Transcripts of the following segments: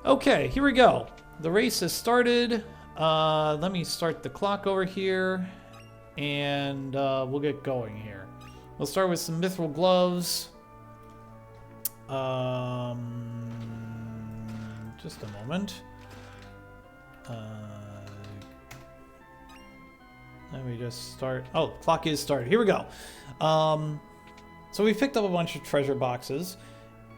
Okay, here we go. The race has started. Let me start the clock over here, and we'll get going here. We'll start with some mithril gloves. Just a moment. Let me just start. Oh, clock is started. Here we go. So we picked up a bunch of treasure boxes,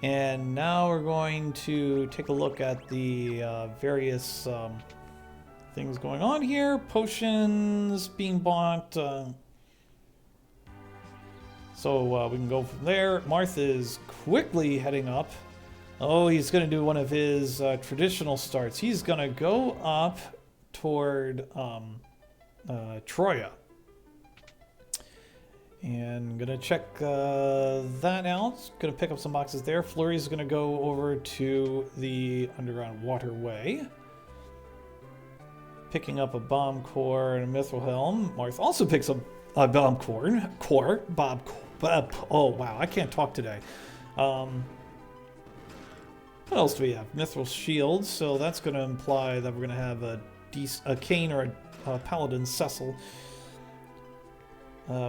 and now we're going to take a look at the various things going on here. Potions being bought. So we can go from there. Marth is quickly heading up. Oh, he's going to do one of his traditional starts. He's going to go up toward Troya. And gonna check that out. Gonna pick up some boxes there. Fleury's gonna go over to the underground waterway, picking up a bomb core and a mithril helm. Marth also picks up a bomb core. Oh wow, I can't talk today. What else do we have? Mithril shields. So that's gonna imply that we're gonna have a cane or a paladin Cecil.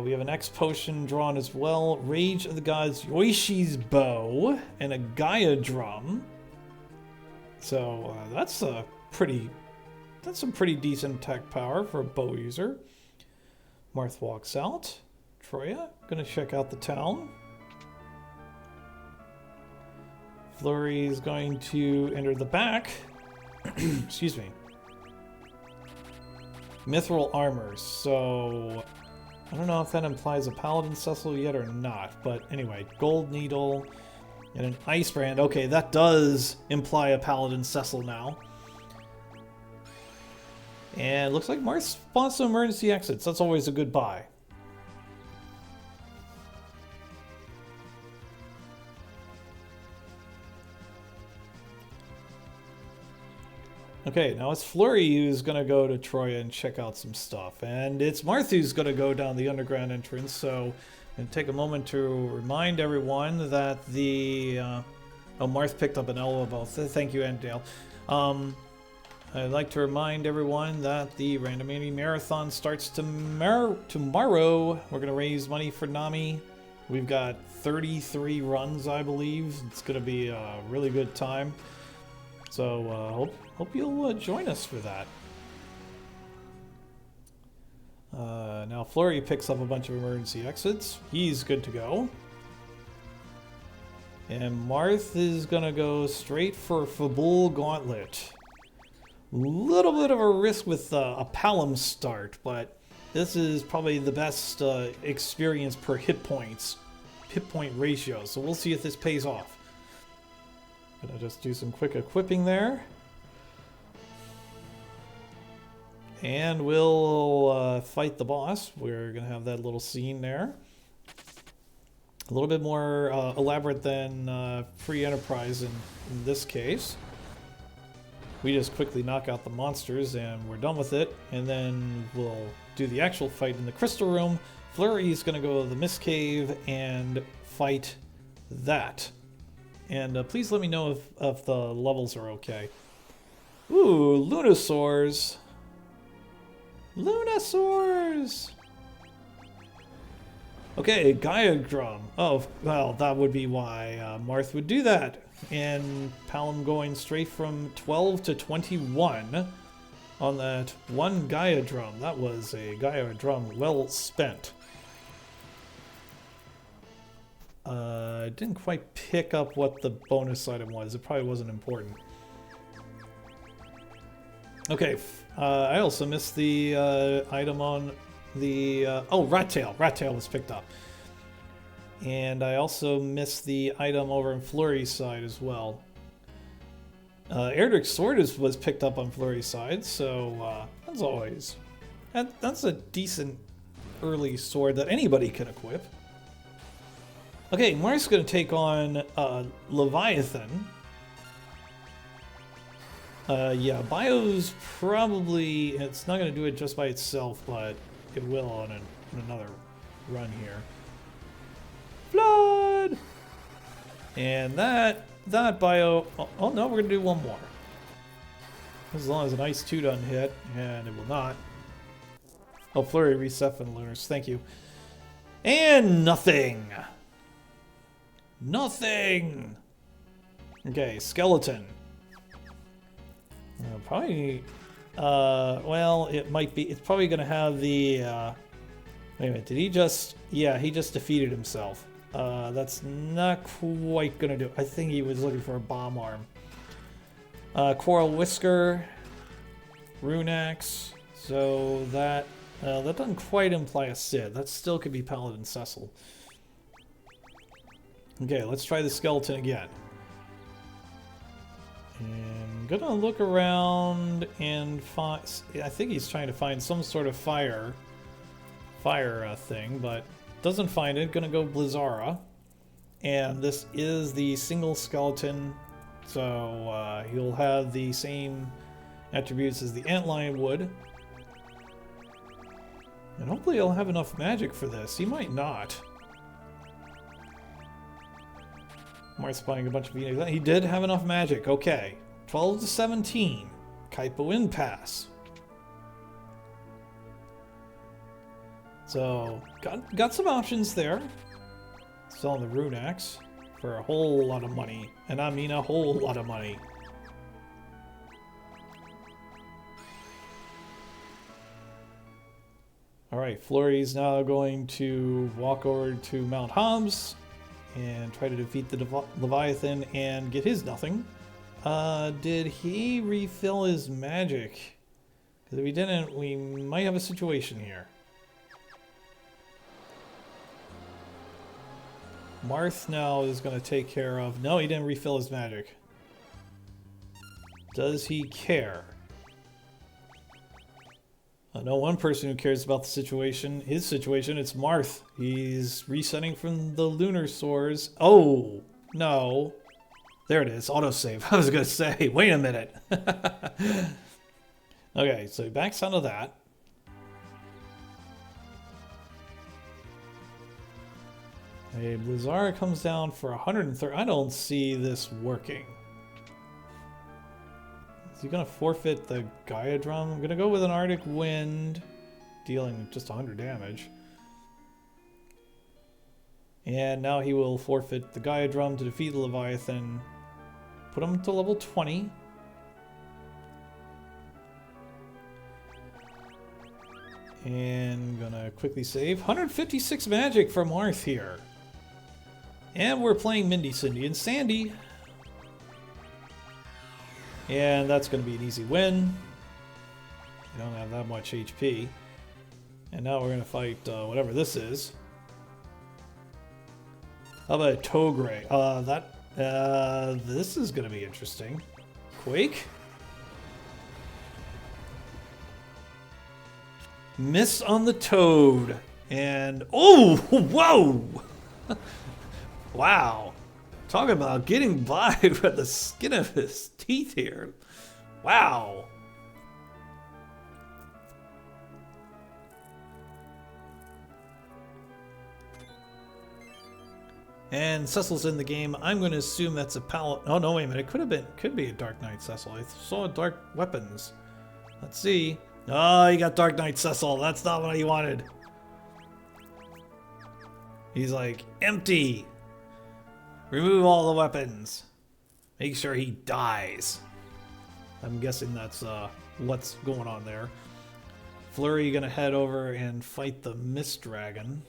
We have an X potion drawn as well. Rage of the Gods, Yoishi's bow, and a Gaia drum. So that's some pretty decent attack power for a bow user. Marth walks out. Troya, gonna check out the town. Fleury is going to enter the back. Excuse me. Mithril armor. So I don't know if that implies a paladin Cecil yet or not, but anyway, gold needle and an ice brand. Okay, that does imply a paladin Cecil now. And it looks like Marth spawns some emergency exits. That's always a good buy. Okay, now it's Fleury who's going to go to Troya and check out some stuff. And it's Marth who's going to go down the underground entrance. So I'm going to take a moment to remind everyone that the... oh, Marth picked up an elbow. Thank you, Andale. I'd like to remind everyone that the Randomity Marathon starts tomorrow. We're going to raise money for Nami. We've got 33 runs, I believe. It's going to be a really good time. So hope you'll join us for that. Now Fleury picks up a bunch of emergency exits. He's good to go. And Marth is going to go straight for Fabul Gauntlet. A little bit of a risk with a Palom start, but this is probably the best experience per hit point ratio. So we'll see if this pays off. Gonna just do some quick equipping there. And we'll fight the boss. We're gonna have that little scene there. A little bit more elaborate than Free Enterprise in this case. We just quickly knock out the monsters and we're done with it. And then we'll do the actual fight in the Crystal Room. Fleury's gonna go to the Mist Cave and fight that. And please let me know if the levels are okay. Ooh, Lunasaurs. Lunasaurs! Okay, Gaia Drum. Oh, well, that would be why Marth would do that. And Palom going straight from 12 to 21 on that one Gaia Drum. That was a Gaia Drum well spent. I didn't quite pick up what the bonus item was. It probably wasn't important. Okay, I also missed the item on the... oh, Rat Tail. Rat Tail was picked up. And I also missed the item over on Fleury's side as well. Erdrick's Sword was picked up on Fleury's side, so as always. That's a decent early sword that anybody can equip. Okay, Marth's going to take on Leviathan. Yeah, Bio's probably... It's not going to do it just by itself, but it will on another run here. Flood! And that Bio... Oh no, we're going to do one more. As long as an Ice 2 doesn't hit, and it will not. Oh, Flurry reset for the Lunars. Thank you. And nothing! Nothing! Okay, Skeleton. Probably... well, it might be... It's probably going to have the... wait a minute, did he just... Yeah, he just defeated himself. That's not quite going to do... I think he was looking for a bomb arm. Coral Whisker. Rune Axe. So that... that doesn't quite imply a Sid. That still could be Paladin Cecil. Okay, let's try the Skeleton again. And I'm gonna look around and find... I think he's trying to find some sort of fire thing, but doesn't find it. Gonna go Blizzara. And this is the single skeleton, so he'll have the same attributes as the Antlion would. And hopefully he'll have enough magic for this. He might not. Marth's buying a bunch of Phoenix. He did have enough magic. Okay. 12 to 17. Kaipo Impasse. So, got some options there. Selling the Rune Axe for a whole lot of money. And I mean a whole lot of money. Alright, Flurry's now going to walk over to Mount Hobbs and try to defeat the Leviathan and get his nothing. Did he refill his magic? Because if he didn't, we might have a situation here. Marth now is going to take care of... No, he didn't refill his magic. Does he care? I know one person who cares about the situation. His situation, it's Marth. He's resetting from the lunar sores. Oh, no. There it is, autosave. I was going to say, wait a minute. Okay, so he backs out of that. A Blizzara comes down for 130. I don't see this working. Is he going to forfeit the Gaia Drum? I'm going to go with an Arctic Wind, dealing just 100 damage. And now he will forfeit the Gaia Drum to defeat the Leviathan. Put him to level 20. And gonna quickly save. 156 magic from Marth here. And we're playing Mindy, Cindy, and Sandy. And that's going to be an easy win. You don't have that much HP. And now we're going to fight whatever this is. How about a Togray? This is going to be interesting. Quake? Miss on the Toad. And... oh! Whoa! Wow. Talking about getting by with the skin of his teeth here. Wow. And Cecil's in the game. I'm going to assume that's a palette. Oh, no, wait a minute. It could be a Dark Knight Cecil. I saw dark weapons. Let's see. Oh, you got Dark Knight Cecil. That's not what he wanted. He's like, empty. Remove all the weapons. Make sure he dies. I'm guessing that's what's going on there. Flurry gonna head over and fight the Mist Dragon.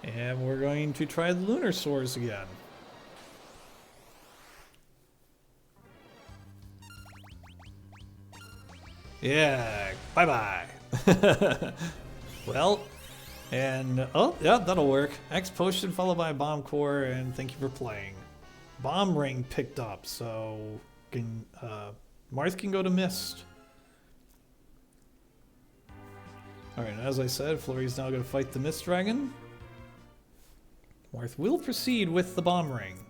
And we're going to try the Lunar Swords again. Yeah, bye-bye. Well... and, oh, yeah, that'll work. X Potion followed by a Bomb Core, and thank you for playing. Bomb Ring picked up, so can, Marth can go to Mist. Alright, as I said, Flurry's now going to fight the Mist Dragon. Marth will proceed with the Bomb Ring.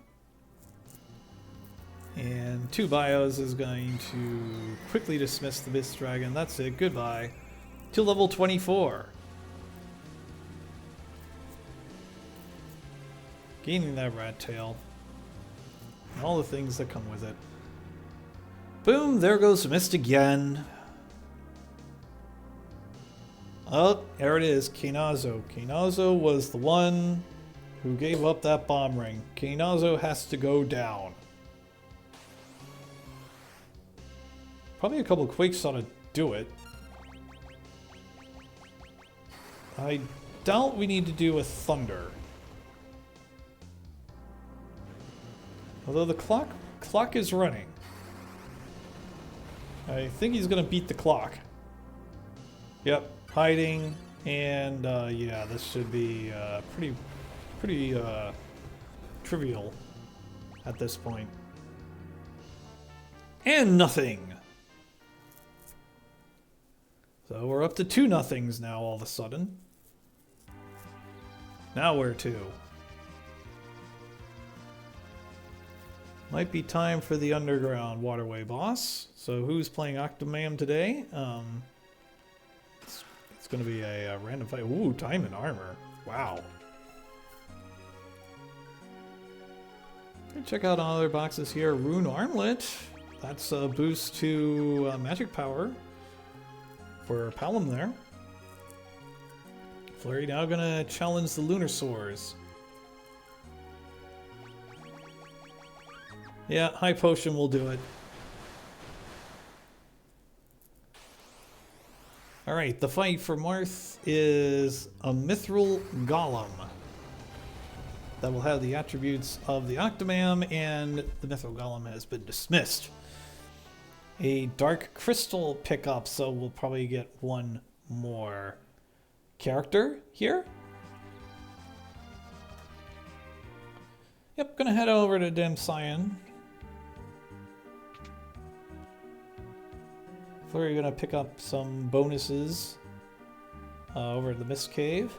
And 2 bios is going to quickly dismiss the Mist Dragon. That's it, goodbye. To level 24. Gaining that rat tail. all the things that come with it. Boom, there goes Mist again. Oh, there it is, Kinazo. Kinazo was the one who gave up that bomb ring. Kinazo has to go down. Probably a couple quakes ought to do it. I doubt we need to do a thunder. Although the clock is running. I think he's gonna beat the clock. Yep, hiding, and yeah, this should be pretty trivial at this point. And nothing. So we're up to 2 nothings now all of a sudden. Now where to? Might be time for the underground waterway boss. So who's playing Octomam today? It's going to be a random fight. Ooh, diamond armor. Wow. Check out other boxes here. Rune Armlet. That's a boost to magic power for Palom there. Fleury now going to challenge the Lunar Swords. Yeah, high potion will do it. Alright, the fight for Marth is a Mithril Golem that will have the attributes of the Octomam, and the Mithril Golem has been dismissed. A Dark Crystal pickup, so we'll probably get one more character here. Yep, gonna head over to Damcyan. Fleury gonna pick up some bonuses over at the Mist Cave.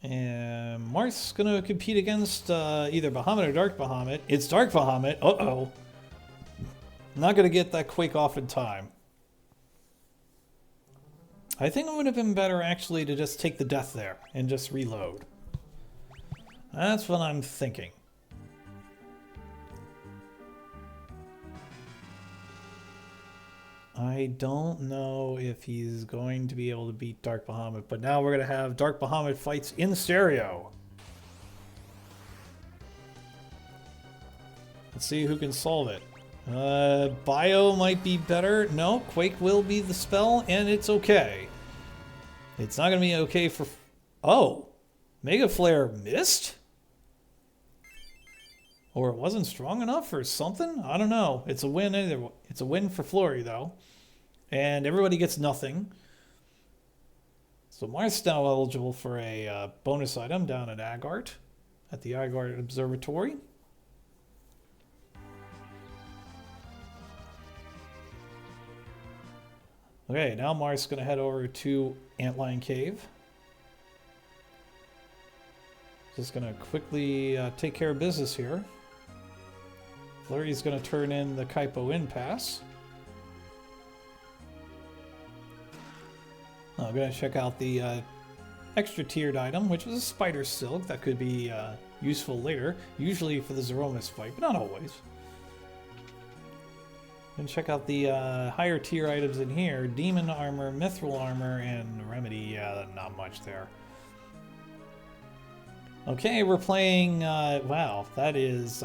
And Marth's gonna compete against either Bahamut or Dark Bahamut. It's Dark Bahamut. Uh-oh. Not gonna get that Quake off in time. I think it would have been better actually to just take the death there and just reload. That's what I'm thinking. I don't know if he's going to be able to beat Dark Bahamut, but now we're going to have Dark Bahamut fights in stereo. Let's see who can solve it. Bio might be better. No, Quake will be the spell, and it's okay. It's not going to be okay for... Oh! Mega Flare missed? Or it wasn't strong enough or something? I don't know. It's a win either. It's a win for Fleury, though. And everybody gets nothing. So Marth's now eligible for a bonus item down at Agart, at the Agart Observatory. Okay, now Marth's going to head over to Antlion Cave. Just going to quickly take care of business here. Fleury's going to turn in the Kaipo Impasse. I'm going to check out the extra tiered item, which is a Spider Silk that could be useful later, usually for the Zeromus fight, but not always. And check out the higher tier items in here: Demon Armor, Mithril Armor, and Remedy. Yeah, not much there. Okay, we're playing, wow, that is,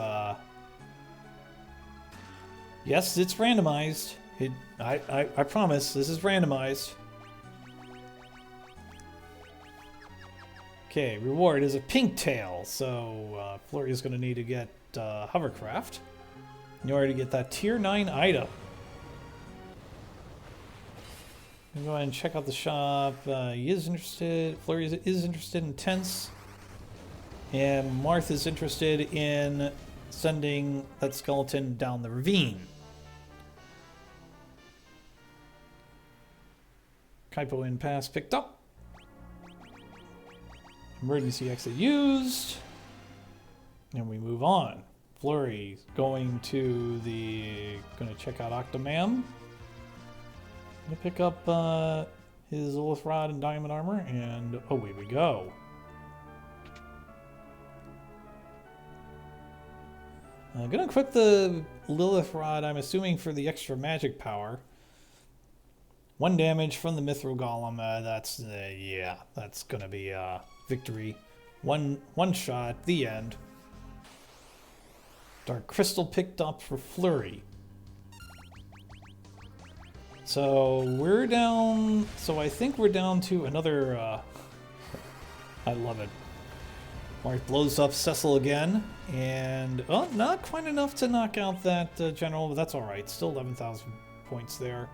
yes, it's randomized. I promise, this is randomized. Okay, reward is a pink tail, so Fleury is going to need to get Hovercraft in order to get that tier 9 item. Go ahead and check out the shop. He is interested, Fleury is interested in tents. And Marth is interested in sending that skeleton down the ravine. Kaipo Impasse picked up. Emergency exit used. And we move on. Fleury going to check out Octomam. Gonna pick up his Lilith Rod and Diamond Armor, and away we go. I'm gonna equip the Lilith Rod, I'm assuming, for the extra magic power. 1 damage from the Mithril Golem. Yeah, that's gonna be victory. One shot, the end. Dark Crystal picked up for Fleury. So we're down. So I think we're down to another. I love it. Marth blows up Cecil again, and not quite enough to knock out that general, but that's all right. Still 11,000 points there.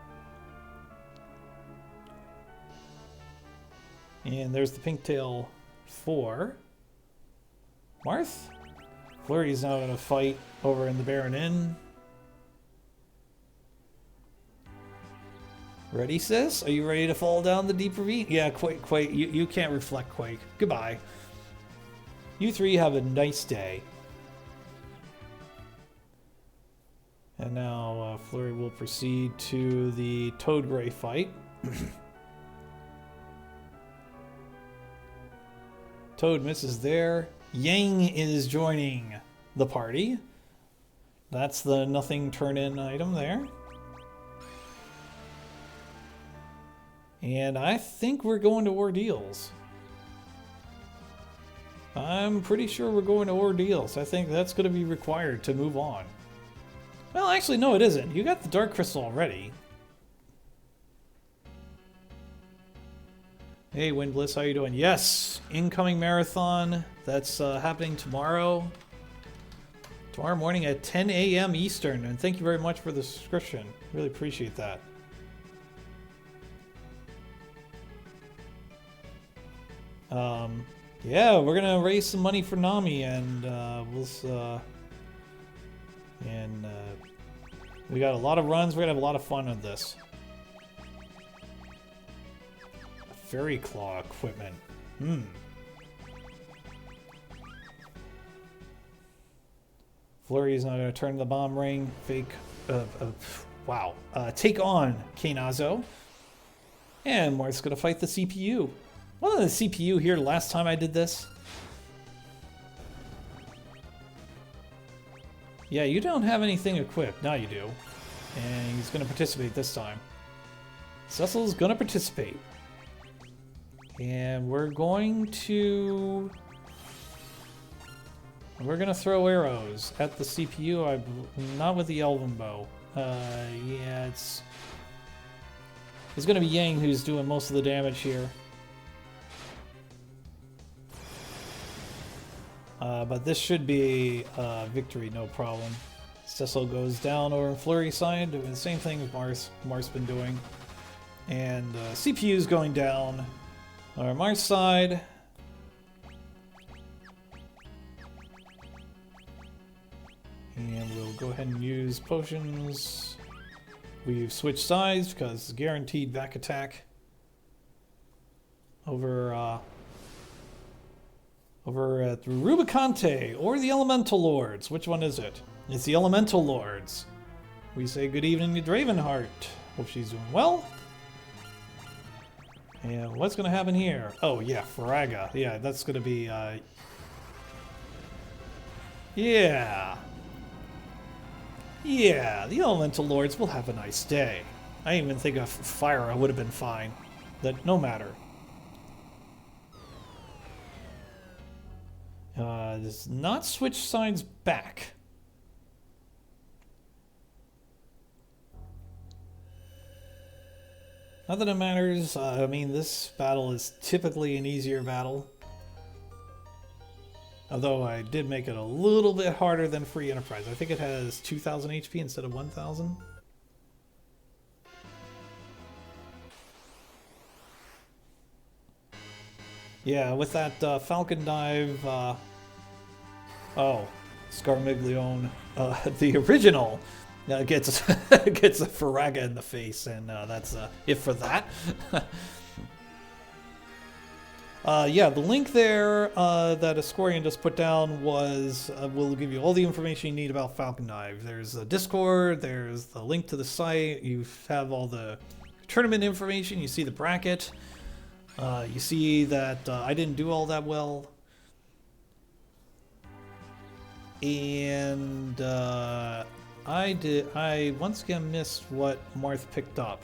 And there's the Pinktail 4. Marth. Fleury's now going to fight over in the Baron Inn. Ready, sis? Are you ready to fall down the deep ravine? Yeah, Quake. You can't reflect, Quake. Goodbye. You three have a nice day. And now Fleury will proceed to the Toad Gray fight. Toad misses there. Yang is joining the party. That's the nothing turn-in item there. And I think we're going to Ordeals. I'm pretty sure we're going to Ordeals. I think that's going to be required to move on. Well, actually, no, it isn't. You got the Dark Crystal already. Hey, Windbliss, how you doing? Yes, incoming marathon. That's happening tomorrow. Tomorrow morning at 10 a.m. Eastern. And thank you very much for the subscription. Really appreciate that. Yeah, we're gonna raise some money for Nami, and we got a lot of runs. We're gonna have a lot of fun with this. Fairy Claw equipment. Fleury is now gonna turn the bomb ring. Wow. Take on Kainazo. And Marth's gonna fight the CPU. Wasn't the CPU here last time I did this? Yeah, you don't have anything equipped. Now you do. And he's going to participate this time. Cecil's going to participate. And we're going to throw arrows at the CPU. Not with the Elven Bow. Yeah, it's going to be Yang who's doing most of the damage here. But this should be victory, no problem. Cecil goes down over on Fleury's side, doing the same thing as Marth's been doing. And CPU's going down on Marth's side. And we'll go ahead and use potions. We've switched sides because guaranteed back attack over at Rubicante or the Elemental Lords. Which one is it? It's the Elemental Lords. We say good evening to Dravenheart. Hope she's doing well. And what's going to happen here? Oh, yeah, Faraga. Yeah, that's going to be... Yeah. Yeah, the Elemental Lords will have a nice day. I didn't even think of fire. I would have been fine. That no matter. Does not switch sides back. Not that it matters. I mean, this battle is typically an easier battle. Although I did make it a little bit harder than Free Enterprise. I think it has 2,000 HP instead of 1,000. Yeah, with that Falcon dive... oh, Scarmiglione, the original, gets gets a Faraga in the face, and that's it for that. Yeah, the link there that Ascorian just put down was will give you all the information you need about Falcon Dive. There's a Discord, there's the link to the site, you have all the tournament information. You see the bracket. You see that I didn't do all that well. And I once again missed what Marth picked up.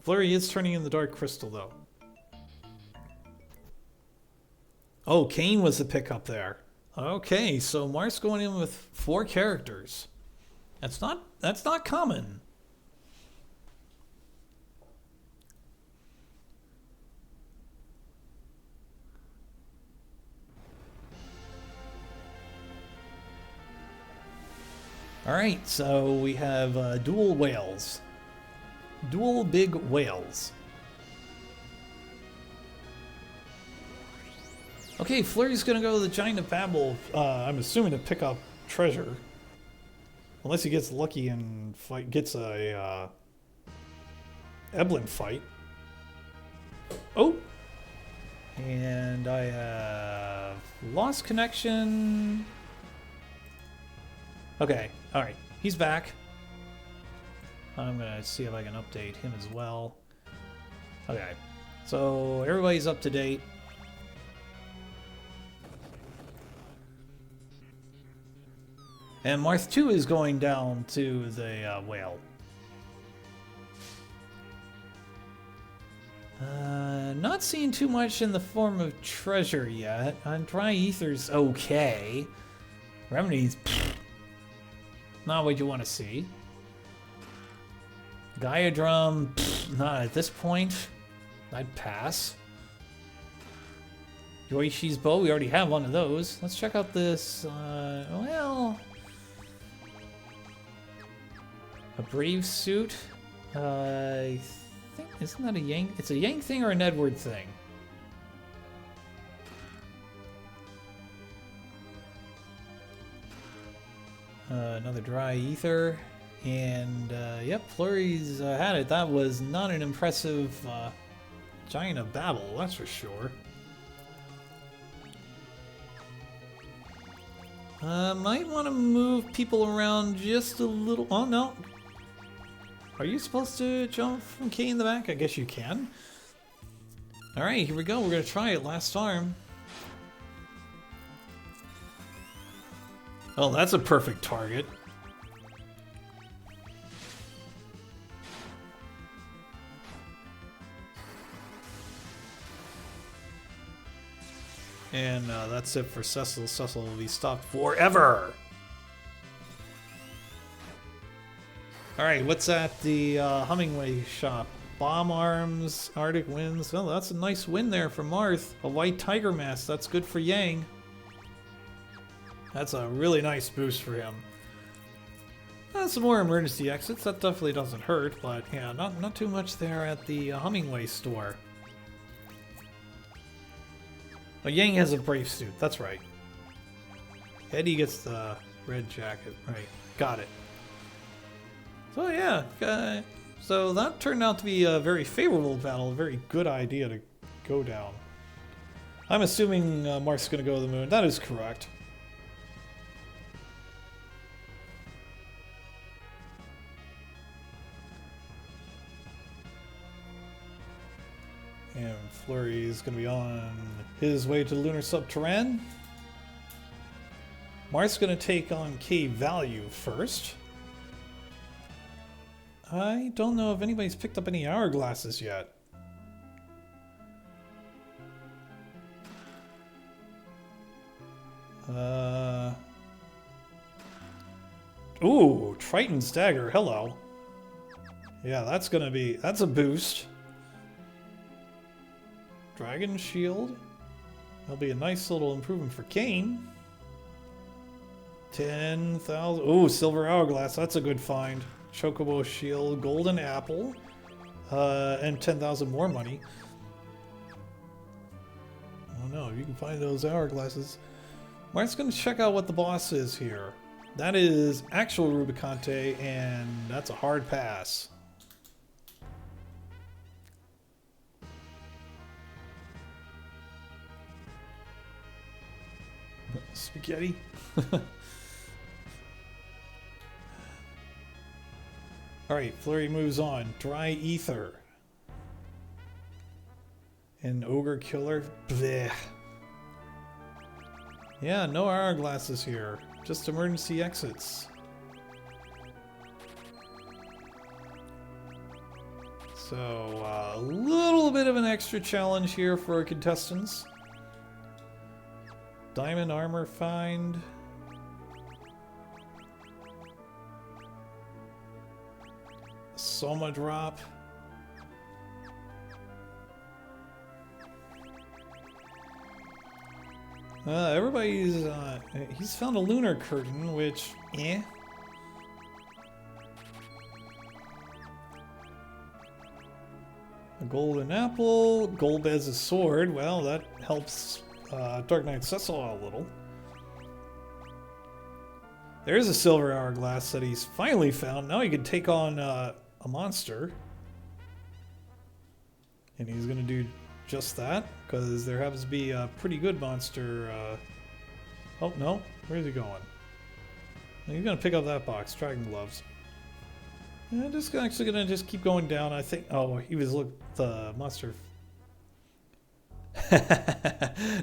Fleury is turning in the Dark Crystal, though. Oh, Kane was the pickup there. Okay, so Marth's going in with 4 characters. That's not common. Alright, so we have dual whales. Dual big whales. Okay, Fleury's gonna go to the Giant of Babel, I'm assuming to pick up treasure. Unless he gets lucky and gets a Eblin fight. Oh! And I have lost connection. Okay, alright. He's back. I'm gonna see if I can update him as well. Okay. So everybody's up to date. And Marth 2 is going down to the whale. Not seeing too much in the form of treasure yet. Dry Ether's okay. Remedies, not what you want to see. Gaia Drum, not at this point. I'd pass. Yoishi's Bow, we already have one of those. Let's check out this, well... A Brave Suit. I think, isn't that a Yang? It's a Yang thing or an Edward thing? Another Dry Ether. And, yep, Fleury's had it. That was not an impressive Giant of Babel, that's for sure. Might want to move people around just a little. Oh, no. Are you supposed to jump from K in the back? I guess you can. Alright, here we go. We're going to try it. Last arm. Oh, that's a perfect target. And that's it for Cecil. Cecil will be stopped forever. Alright, what's at the Hummingway shop? Bomb arms, Arctic winds. Oh, that's a nice win there for Marth. A white tiger mask. That's good for Yang. That's a really nice boost for him. Some more emergency exits. That definitely doesn't hurt, but yeah, not too much there at the Hummingway store. Oh, Yang has a brave suit. That's right. Eddie gets the red jacket. Right. Got it. So yeah, so that turned out to be a very favorable battle, a very good idea to go down. I'm assuming Mark's going to go to the moon. That is correct. And Fleury is going to be on his way to the Lunar Subterrane. Mark's going to take on K Value first. I don't know if anybody's picked up any hourglasses yet. Ooh, Triton's Dagger, hello. Yeah, that's a boost. Dragon Shield. That'll be a nice little improvement for Kane. 10,000. Ooh, Silver Hourglass, that's a good find. Chocobo Shield, Golden Apple, and 10,000 more money. Oh no, you can find those hourglasses. Mark's going to check out what the boss is here. That is actual Rubicante, and that's a hard pass. Spaghetti. Alright, Flurry moves on. Dry Ether. And Ogre Killer. Blech. Yeah, no hourglasses here. Just emergency exits. So, a little bit of an extra challenge here for our contestants. Diamond armor find. Soma drop. Everybody's, he's found a lunar curtain, which, eh. A golden apple, Golbez's sword. Well, that helps Dark Knight Cecil out a little. There's a silver hourglass that he's finally found. Now he can take on a monster. And he's going to do just that, because there happens to be a pretty good monster. Oh, no. Where's he going? He's going to pick up that box. Dragon Gloves. I'm just actually going to just keep going down. I think... Oh, he was... Look, the monster...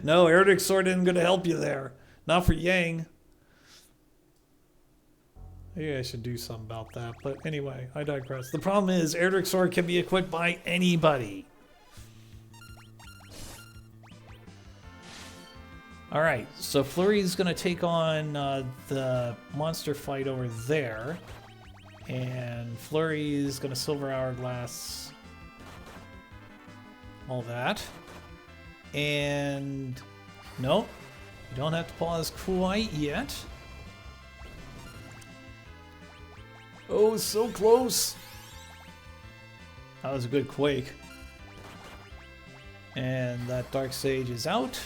No, Erdrick's sword isn't going to help you there. Not for Yang. Maybe I should do something about that. But anyway, I digress. The problem is, Erdrick's sword can be equipped by anybody. Alright, so Flurry's going to take on the monster fight over there. And Flurry's going to silver hourglass all that. And nope, you don't have to pause quite yet. Oh, so close. That was a good quake. And that Dark Sage is out.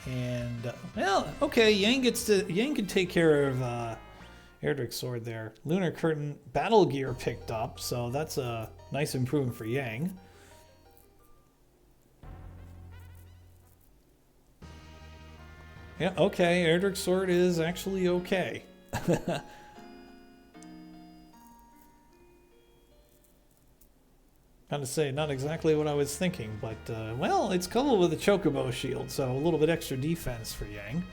And well, okay, Yang can take care of Erdrick's sword there. Lunar Curtain battle gear picked up, so that's a nice improvement for Yang. Yeah, okay, Erdrick's sword is actually okay. Gotta say, not exactly what I was thinking, but, well, it's coupled with a Chocobo shield, so a little bit extra defense for Yang.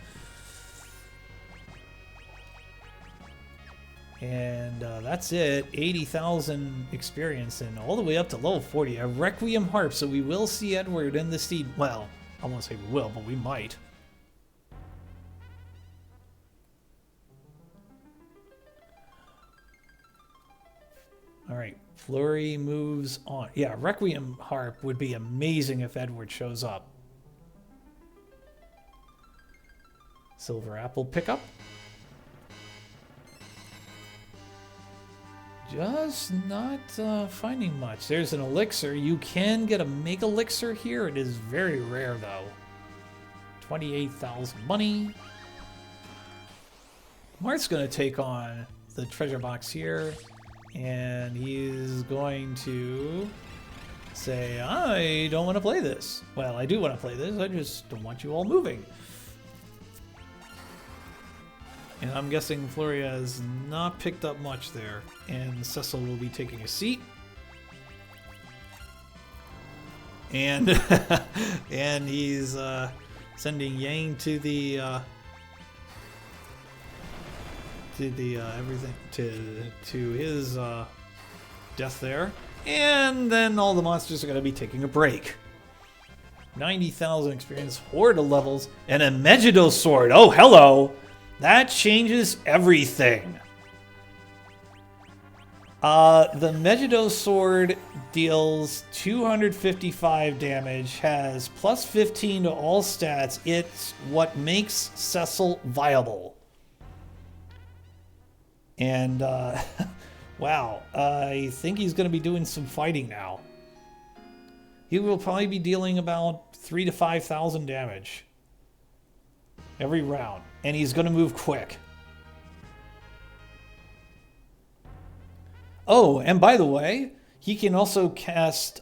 And that's it, 80,000 experience and all the way up to level 40. A Requiem Harp, so we will see Edward in the steed. Well, I won't say we will, but we might. Alright, Flurry moves on. Yeah, Requiem Harp would be amazing if Edward shows up. Silver Apple pickup. Just not finding much. There's an elixir. You can get a mega elixir here. It is very rare, though. 28,000 money. Marth's going to take on the treasure box here. And he's going to say, I don't want to play this. Well, I do want to play this. I just don't want you all moving. And I'm guessing Flurry has not picked up much there. And Cecil will be taking a seat. And and he's sending Yang to the everything to his death there. And then all the monsters are going to be taking a break. 90,000 experience, Horde levels, and a Megiddo sword. Oh, hello! That changes everything. The Megiddo sword deals 255 damage, has plus 15 to all stats. It's what makes Cecil viable. And, wow, I think he's going to be doing some fighting now. He will probably be dealing about 3,000 to 5,000 damage every round. And he's going to move quick. Oh, and by the way, he can also cast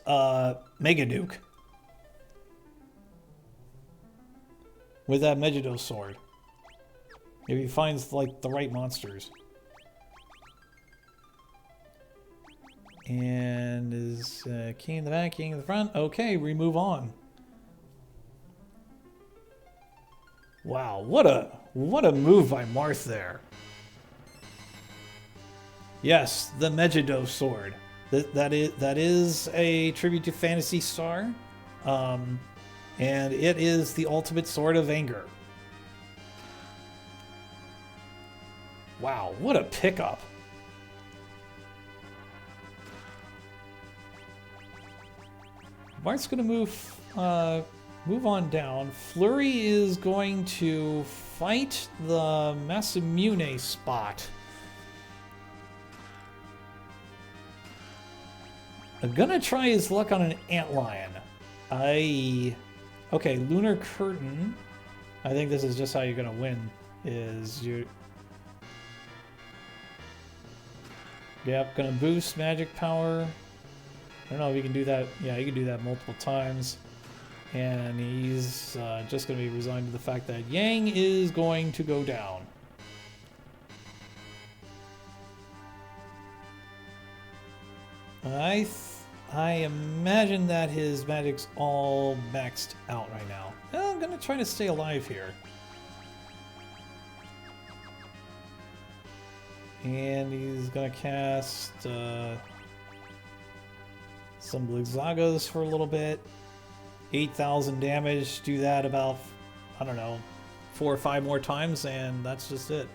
Mega Duke with that Megiddo sword. If he finds, like, the right monsters. And is king in the back, king in the front. Okay, we move on. Wow, what a move by Marth there. Yes, the Megiddo sword. That is a tribute to Phantasy Star, and it is the ultimate sword of anger. Wow, what a pickup! Marth's gonna move on down. Fleury is going to fight the Masamune spot. I'm gonna try his luck on an antlion. Okay, Lunar Curtain. I think this is just how you're gonna win. Yep, gonna boost magic power. I don't know if he can do that. Yeah, he can do that multiple times. And he's just gonna be resigned to the fact that Yang is going to go down. I imagine that his magic's all maxed out right now. I'm gonna try to stay alive here. And he's gonna cast some Blizzagas for a little bit. 8,000 damage. Do that about, I don't know, 4 or 5 more times, and that's just it.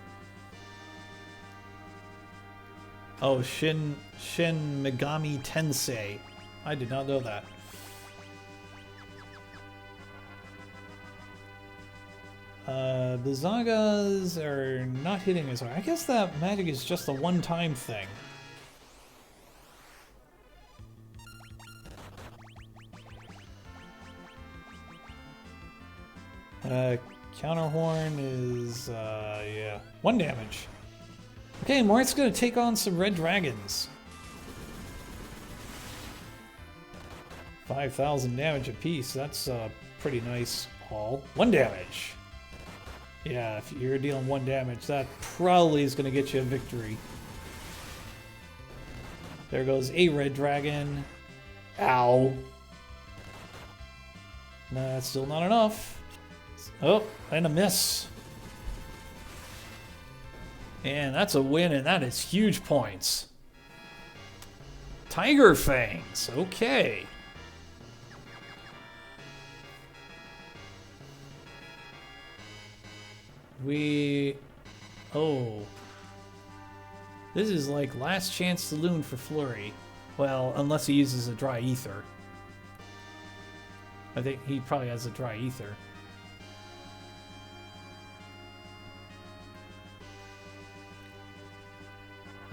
Oh, Shin Megami Tensei. I did not know that. Blizzagas are not hitting as hard. I guess that magic is just a one-time thing. Counterhorn is, yeah, 1 damage. Okay, Marth's gonna take on some red dragons. 5,000 damage apiece. That's a pretty nice haul. 1 damage. Yeah, if you're dealing 1 damage, that probably is gonna get you a victory. There goes a red dragon. Ow. No, that's still not enough. Oh, and a miss. And that's a win, and that is huge points. Tiger Fangs, okay. Oh. This is like last chance saloon for Fleury. Well, unless he uses a dry ether. I think he probably has a dry ether.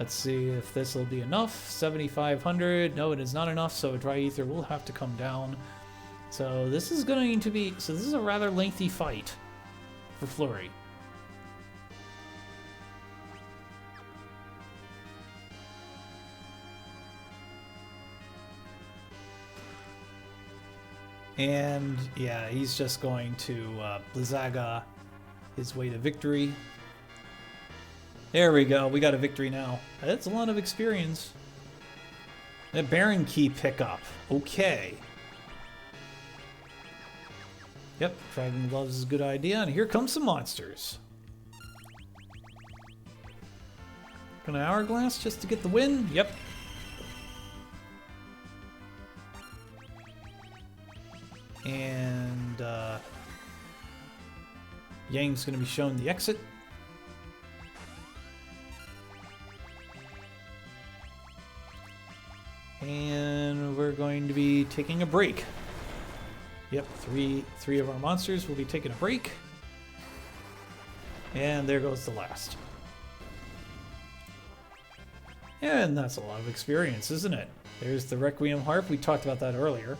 Let's see if this will be enough. 7,500. No, it is not enough, so a dry ether will have to come down. So this is going to be... So this is a rather lengthy fight for Fleury. And yeah, he's just going to Blizzaga his way to victory. There we go. We got a victory now. That's a lot of experience. A Baron Key pickup. Okay. Yep, Dragon Gloves is a good idea. And here comes some monsters. Gonna Hourglass just to get the win? Yep. And Yang's gonna be shown the exit. And we're going to be taking a break. Yep, three of our monsters will be taking a break. And there goes the last. And that's a lot of experience, isn't it? There's the Requiem Harp. We talked about that earlier.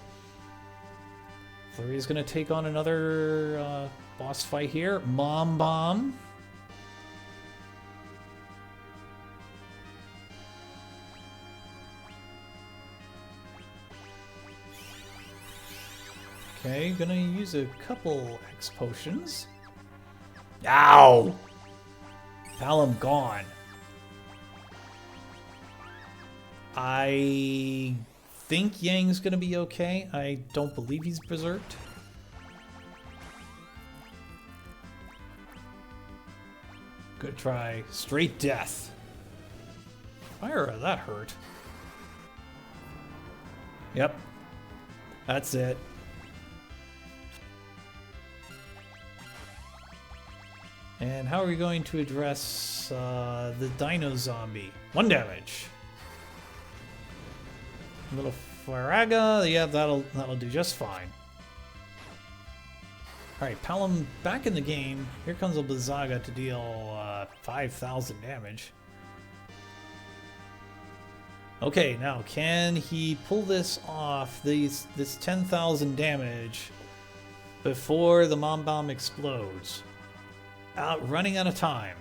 Fleury's going to take on another boss fight here. Mom Bomb. Okay, gonna use a couple X potions. Ow! Palom gone. I think Yang's gonna be okay. I don't believe he's berserked. Good try. Straight death. Fire, that hurt. Yep. That's it. And how are we going to address the Dino Zombie? 1 damage. A little Faraga. Yeah, that'll do just fine. Alright, Palom back in the game. Here comes a Blizzaga to deal 5,000 damage. Okay, now can he pull this off, this 10,000 damage, before the Mom Bomb explodes? Running out of time.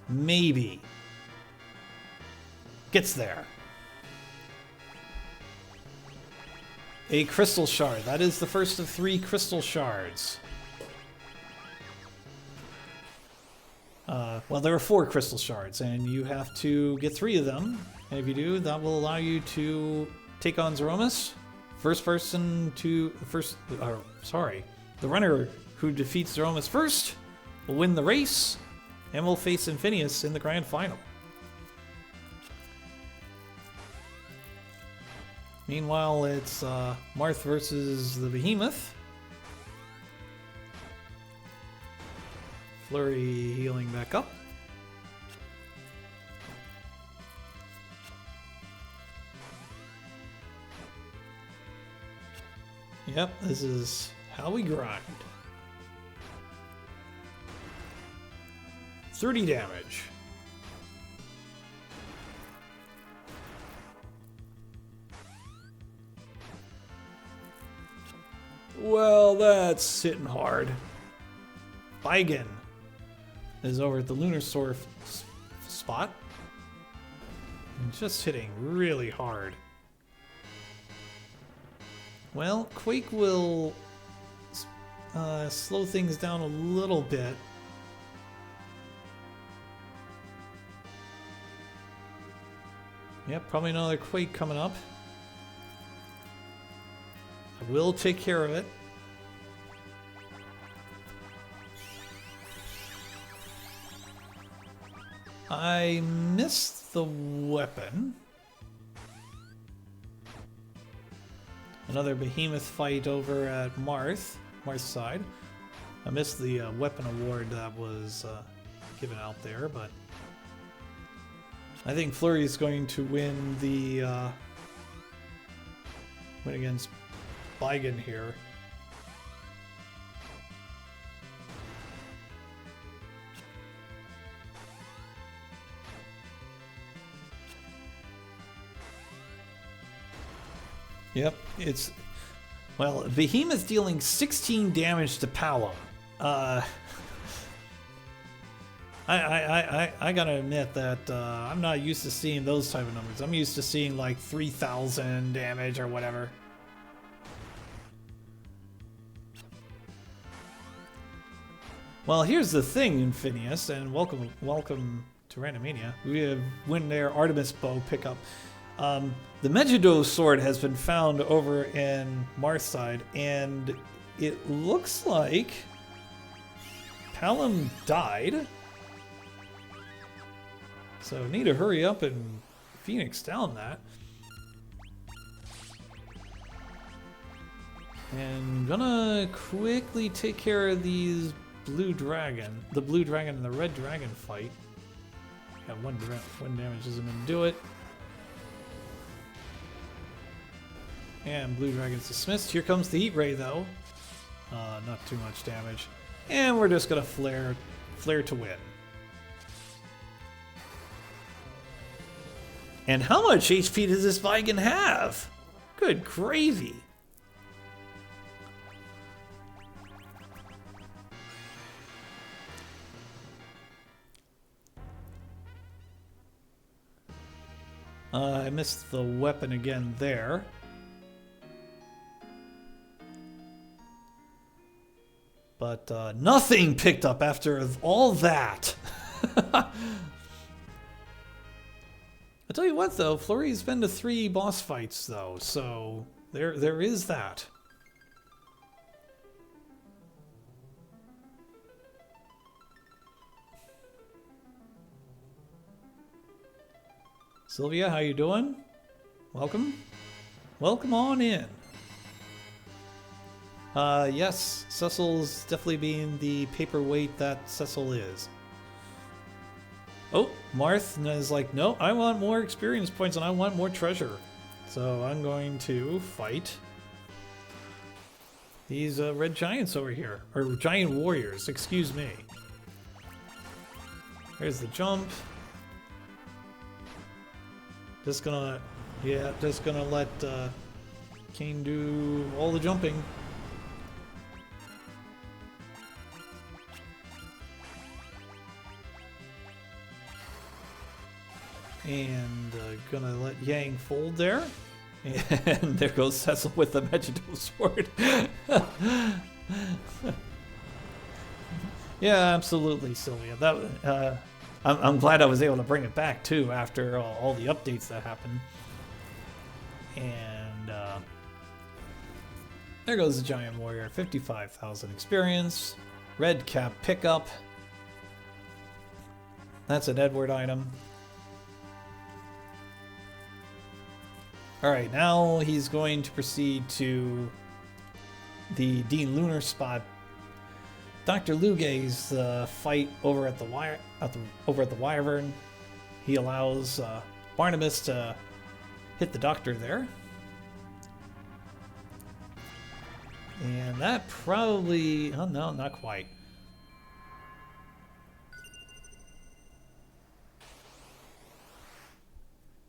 Maybe. Gets there. A crystal shard. That is the first of 3 crystal shards. Well, there are 4 crystal shards, and you have to get 3 of them. And if you do, that will allow you to take on Zeromus. The runner who defeats Zeromus first will win the race, and will face Infinius in the grand final. Meanwhile, it's Marth versus the Behemoth. Flurry healing back up. Yep, this is how we grind. 30 damage. Well, that's hitting hard. Baigen is over at the Lunar Sword spot. And just hitting really hard. Well, Quake will slow things down a little bit. Yep, probably another Quake coming up. I will take care of it. I missed the weapon. Another Behemoth fight over at Marth's side. I missed the weapon award that was given out there, but I think Flurry is going to win the win against Baigen here. Yep, it's... Well, Behemoth dealing 16 damage to Palom. I gotta admit that I'm not used to seeing those type of numbers. I'm used to seeing like 3,000 damage or whatever. Well, here's the thing, Infinius, and welcome to Randomania. We have win their Artemis bow pickup. The Megiddo sword has been found over in Marth's side, and it looks like Palom died. So need to hurry up and Phoenix down that. And gonna quickly take care of these blue dragon, the blue dragon and the red dragon fight. Yeah, one damage isn't gonna do it. And blue dragon's dismissed. Here comes the heat ray though. Not too much damage. And we're just gonna flare to win. And how much HP does this Baigen have? Good gravy. I missed the weapon again there. But nothing picked up after all that. I tell you what, though, Fleury's been to 3 boss fights, though, so there is that. Sylvia, how you doing? Welcome. Welcome on in. Yes, Cecil's definitely being the paperweight that Cecil is. Oh, Marth is like, no, I want more experience points and I want more treasure. So I'm going to fight these red giants over here. Or giant warriors, excuse me. There's the jump. Just gonna let Kane do all the jumping. And gonna let Yang fold there. And there goes Cecil with the Megiddo sword. Yeah, absolutely, Sylvia. That I'm glad I was able to bring it back too after all the updates that happened. And there goes the Giant Warrior, 55,000 experience, red cap pickup. That's an Edward item. Alright, now he's going to proceed to the Dean Lunar spot. Dr. Lugay's fight over at the Wyvern. He allows Barnabas to hit the Doctor there. And that probably... oh no, not quite.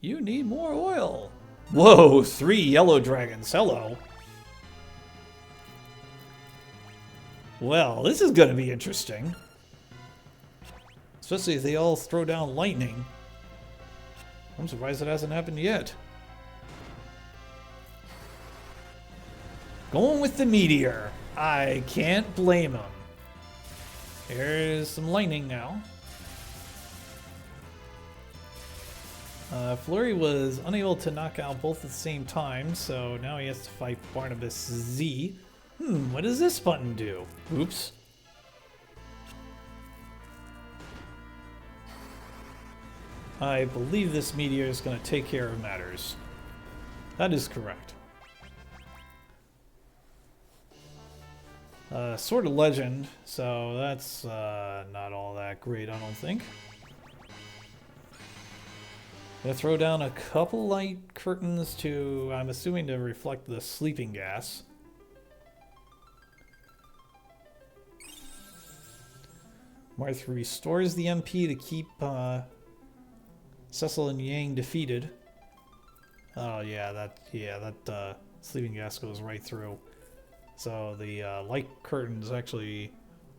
You need more oil. Whoa, 3 yellow dragons. Hello. Well, this is going to be interesting. Especially if they all throw down lightning. I'm surprised it hasn't happened yet. Going with the meteor. I can't blame him. There's some lightning now. Fleury was unable to knock out both at the same time, so now he has to fight Barnabas Z. What does this button do? Oops. I believe this meteor is going to take care of matters. That is correct. Sword of Legend, so that's not all that great, I don't think. Gonna throw down a couple light curtains to, I'm assuming, to reflect the sleeping gas. Marth restores the MP to keep Cecil and Yang defeated. Oh yeah, that sleeping gas goes right through. So the light curtains actually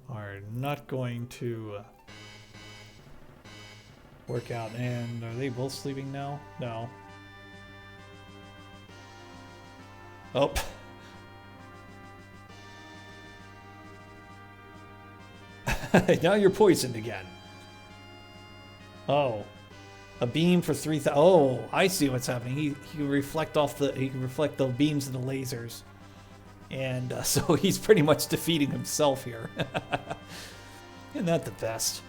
are not going to work out. And are they both sleeping now? No. Oh. Now you're poisoned again. Oh. A beam for 3,000. Oh, I see what's happening. He can reflect the beams and the lasers. And so he's pretty much defeating himself here. Isn't that the best?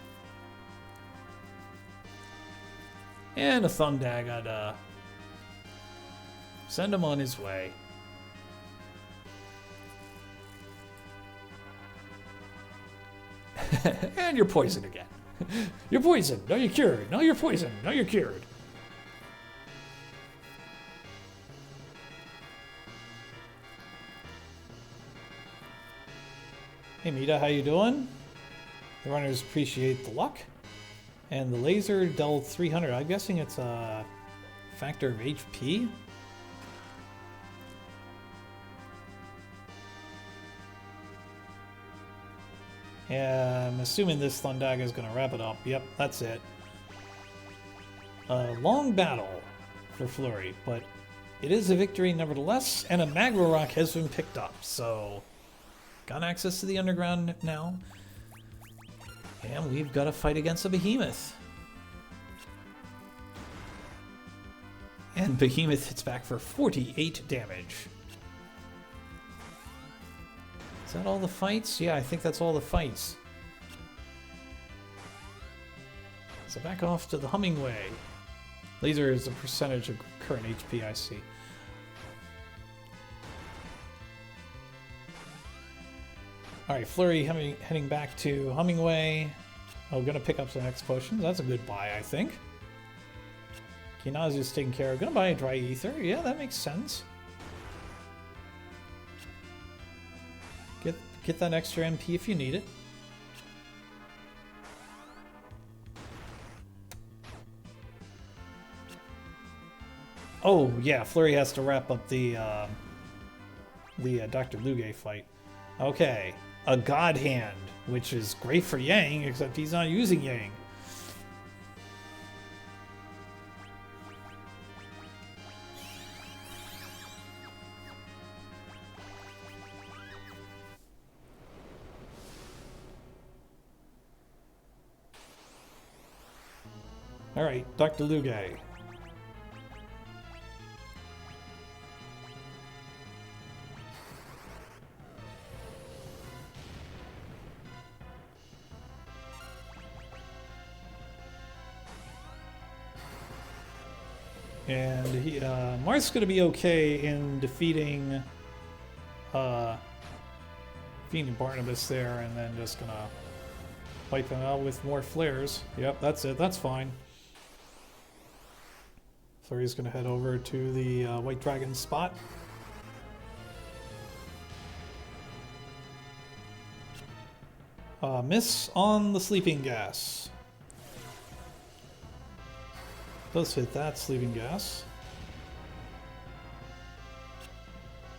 And a Thundag, I'd send him on his way. And you're poisoned again. You're poisoned. Now you're cured. Now you're poisoned. Now you're cured. Hey Mita, how you doing? The runners appreciate the luck. And the laser dealt 300. I'm guessing it's a factor of HP. Yeah, I'm assuming this Thundag is going to wrap it up. Yep, that's it. A long battle for Fleury, but it is a victory nevertheless, and a Magma Rock has been picked up, so got access to the underground now. And we've got to fight against a behemoth. And Behemoth hits back for 48 damage. Is that all the fights? Yeah, I think that's all the fights. So back off to the Hummingway. Laser is a percentage of current HP, I see. Alright, Fleury heading back to Hummingway. Oh, gonna pick up some X potions. That's a good buy, I think. Kinazu's taken care of. Gonna buy a Dry Ether. Yeah, that makes sense. Get that extra MP if you need it. Oh, yeah, Fleury has to wrap up the Dr. Luge fight. Okay, a God Hand, which is great for Yang, except he's not using Yang. Alright, Dr. Luge. And Marth's going to be okay in defeating Barnabas there, and then just going to wipe him out with more flares. Yep, that's it. That's fine. Fleury's going to head over to the White Dragon spot. Miss on the sleeping gas. Does hit that sleeping gas.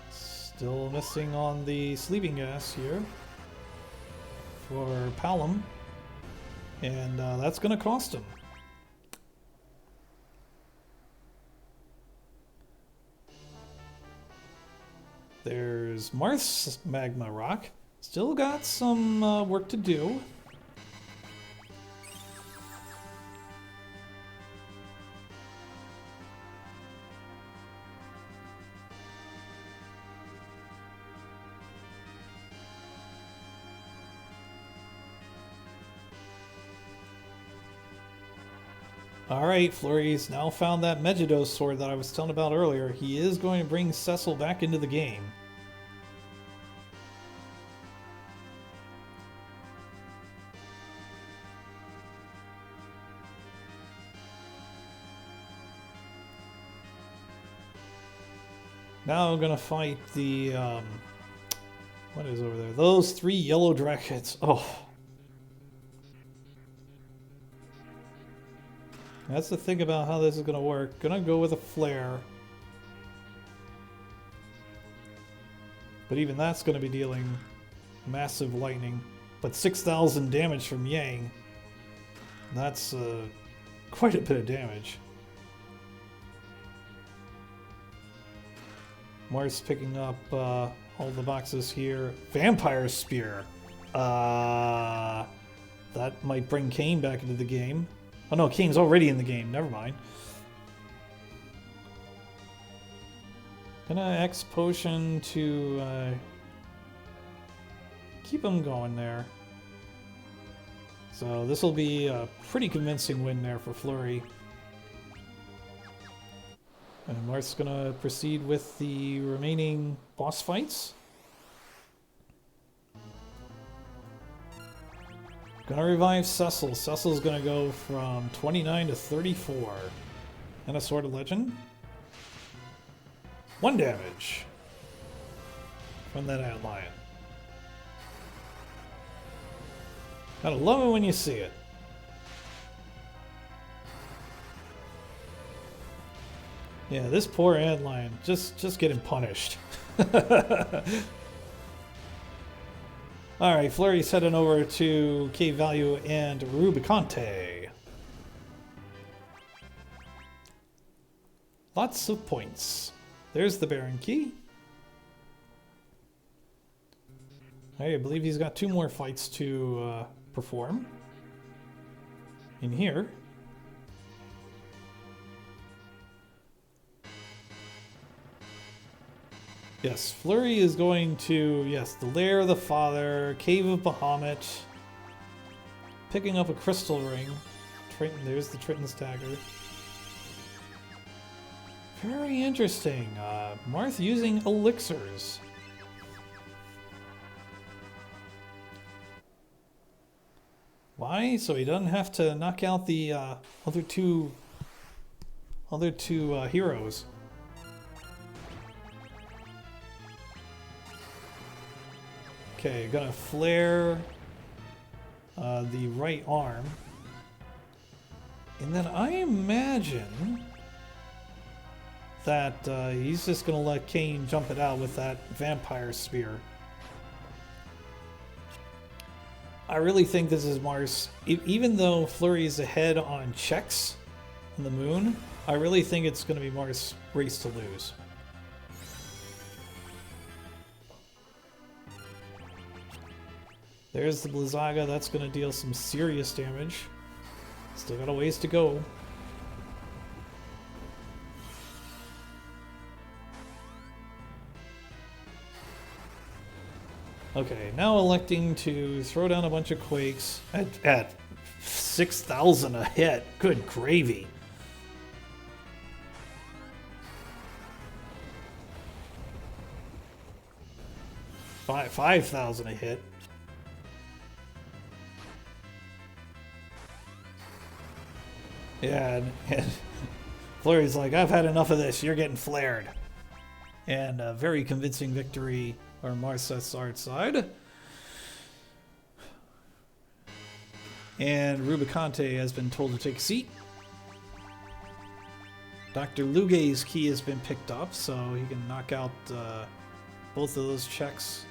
Still missing on the sleeping gas here for Palom. And that's going to cost him. There's Marth's Magma Rock. Still got some work to do. Alright, Fleury's now found that Megiddo sword that I was telling about earlier. He is going to bring Cecil back into the game. Now I'm going to fight the, what is over there? Those 3 yellow dragons. Oh. That's the thing about how this is going to work. Gonna go with a flare. But even that's going to be dealing massive lightning. But 6,000 damage from Yang. That's quite a bit of damage. Marth's picking up all the boxes here. Vampire Spear. That might bring Kane back into the game. Oh no, Kane's already in the game. Never mind. Gonna X potion to keep him going there. So this will be a pretty convincing win there for Fleury. And Marth's gonna proceed with the remaining boss fights. Gonna revive Cecil. Cecil's gonna go from 29 to 34. And a Sword of Legend. 1 damage from that Ant Lion. Gotta love it when you see it. Yeah, this poor Ant Lion just getting punished. Alright, Fleury's heading over to Cave Value and Rubicante. Lots of points. There's the Baron Key. I believe he's got 2 more fights to perform. In here. Yes, Fleury is going to, yes, the Lair of the Father, Cave of Bahamut, picking up a crystal ring. Triton, there's the Triton's dagger. Very interesting. Marth using elixirs. Why? So he doesn't have to knock out the other two heroes. Okay, gonna flare the right arm. And then I imagine that he's just gonna let Kane jump it out with that vampire spear. I really think this is Mars. Even though Fleury is ahead on checks on the moon, I really think it's going to be Mars' race to lose. There's the Blizzaga. That's going to deal some serious damage. Still got a ways to go. Okay, now electing to throw down a bunch of Quakes at 6,000 a hit. Good gravy. $5,000 a hit. Yeah, and Fleury's like, I've had enough of this. You're getting flared. And a very convincing victory on MarthSR side. And Rubicante has been told to take a seat. Dr. Lugay's key has been picked up, so he can knock out both of those checks.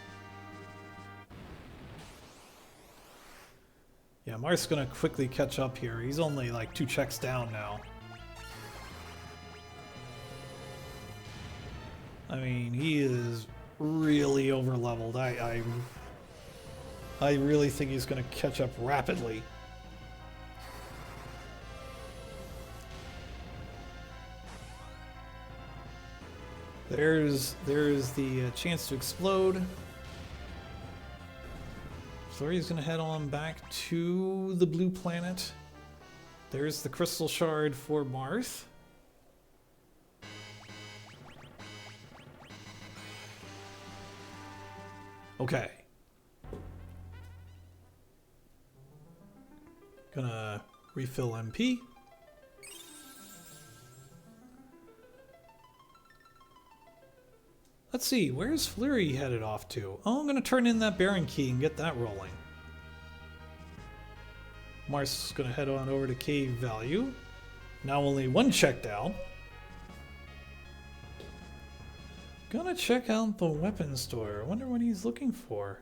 Yeah, Marth's gonna quickly catch up here. He's only like 2 checks down now. I mean, he is really over leveled. I really think he's gonna catch up rapidly. There's the chance to explode. Fleury's gonna head on back to the blue planet. There's the crystal shard for Marth. Okay. Gonna refill MP. Let's see, where's Fleury headed off to? Oh, I'm gonna turn in that Baron key and get that rolling. Marth's gonna head on over to Cave Value. Now only 1 check down. Gonna check out the weapon store. I wonder what he's looking for.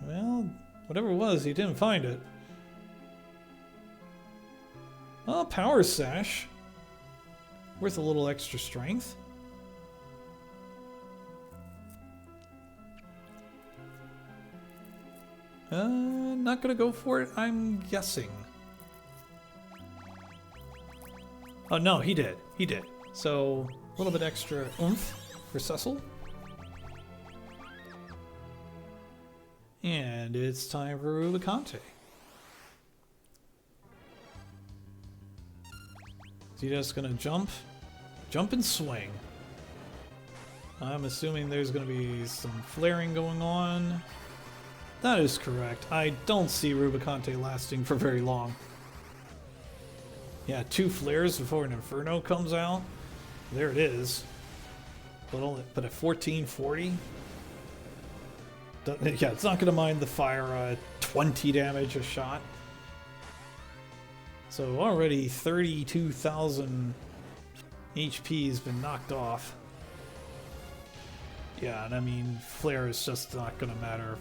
Well, whatever it was, he didn't find it. Oh, Power Sash. Worth a little extra strength. Not gonna go for it, I'm guessing. Oh no, he did. He did. So, a little bit extra oomph for Cecil. And it's time for Rubicante. Is he just gonna jump? Jump and swing. I'm assuming there's gonna be some flaring going on. That is correct. I don't see Rubicante lasting for very long. Yeah, 2 flares before an Inferno comes out. There it is. But at 1440? Yeah, it's not going to mind the fire 20 damage a shot. So already 32,000 HP has been knocked off. Yeah, and I mean, flare is just not going to matter,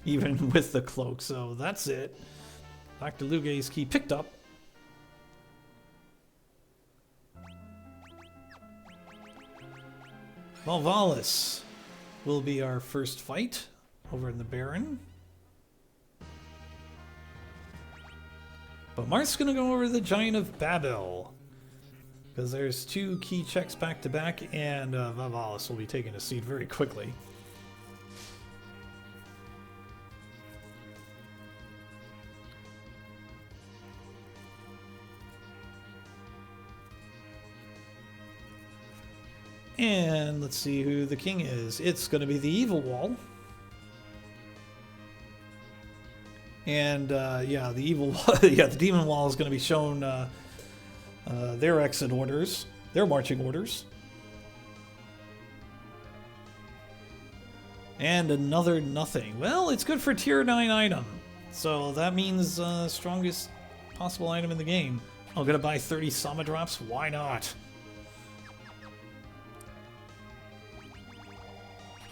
even with the cloak. So that's it. Dr. Lugay's key picked up. Malvalis will be our first fight over in the Baron. But Marth's going to go over to the Giant of Babel. because there's 2 key checks back to back, and Vavalis will be taking a seat very quickly. And let's see who the king is. It's going to be the Evil Wall. And yeah, the Evil Wall, yeah, the Demon Wall is going to be shown their exit orders, their marching orders. And another nothing. Well, it's good for tier 9 item. So that means strongest possible item in the game. I'm going to buy 30 Sama drops. Why not?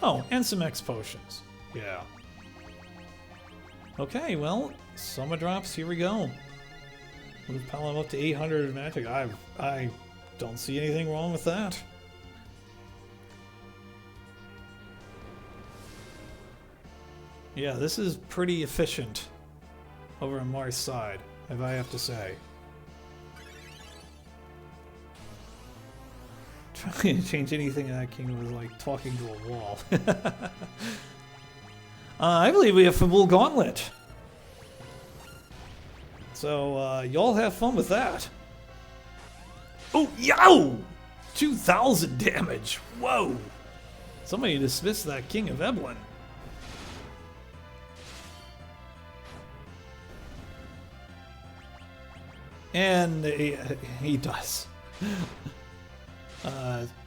Oh, and some X potions. Yeah. Okay, well, Sama drops, here we go. Move Paladin up to 800 magic. I don't see anything wrong with that. Yeah, this is pretty efficient over on Mars' side, if I have to say. Trying to change anything in that kingdom was like talking to a wall. I believe we have Fabul Gauntlet. So, y'all have fun with that. Oh, yow! 2,000 damage. Whoa! Somebody dismissed that King of Eblan. And he does.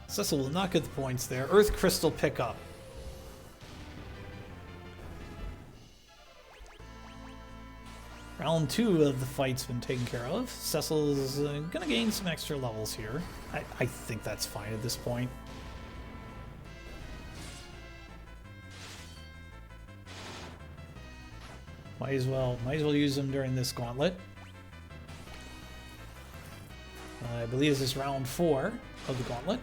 Cecil will not get the points there. Earth Crystal pickup. Round 2 of the fight's been taken care of. Cecil's gonna gain some extra levels here. I think that's fine at this point. Might as well use them during this gauntlet. I believe this is round 4 of the gauntlet.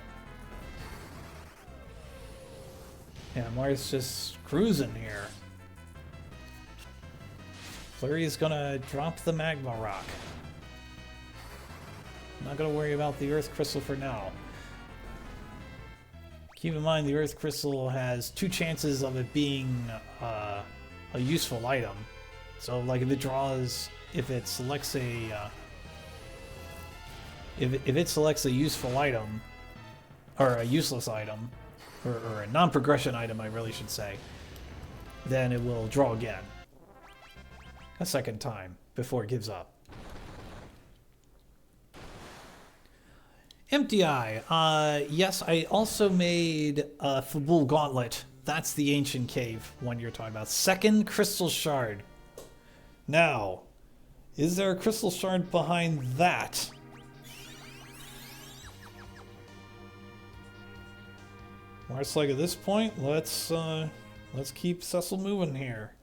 Yeah, Marth's just cruising here. Fleury is gonna drop the magma rock. I'm not gonna worry about the earth crystal for now. Keep in mind the earth crystal has 2 chances of it being a useful item. So, like, if it selects a if it selects a useful item, or a useless item, or a non-progression item, I really should say, then it will draw again. A second time before it gives up. Empty Eye. Yes, I also made a Fabul Gauntlet. That's the Ancient Cave one you're talking about. 2nd Crystal Shard. Now, is there a Crystal Shard behind that? Looks like at this point, let's keep Cecil moving here.